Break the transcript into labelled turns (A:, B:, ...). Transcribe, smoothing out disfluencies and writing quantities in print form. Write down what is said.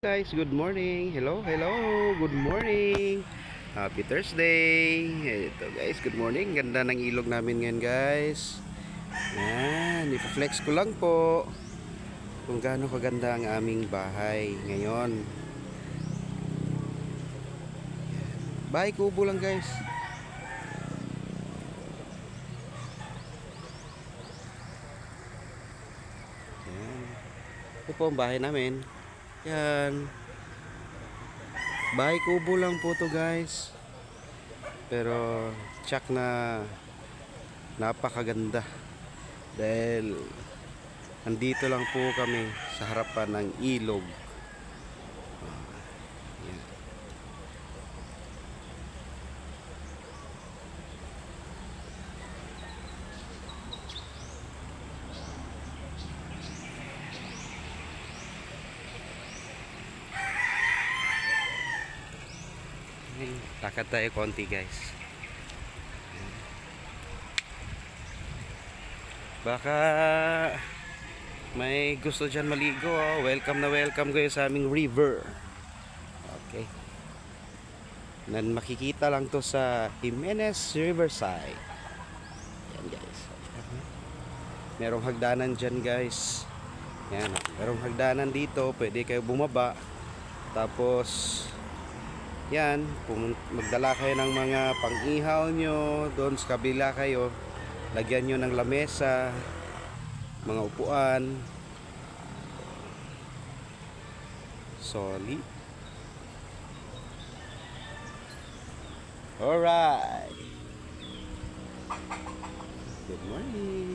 A: Guys, good morning. Hello, hello. Good morning. Happy Thursday. Ito guys, good morning. Ganda ng ilog namin ngayon guys. Yan, ipa-flex ko lang po kung gaano kaganda ang aming bahay ngayon. Bahay kubo lang guys. Yan. Ito po ang bahay namin. Yan. Bahay kubo lang po to guys. Pero tsak na napakaganda. Dahil andito lang po kami sa harapan ng ilog. Yan. Lakad tayo konti guys. Baka may gusto dyan maligo. Welcome na welcome kayo sa aming river. Okay. Nan makikita lang to sa Jimenez Riverside. Yan guys. Merong hagdanan dyan guys. Yan. Merong hagdanan dito. Pwede kayo bumaba. Tapos yan, magdala kayo ng mga pang-ihaw nyo, doon sa kabila kayo, lagyan nyo ng lamesa, mga upuan, solid. Alright, good morning.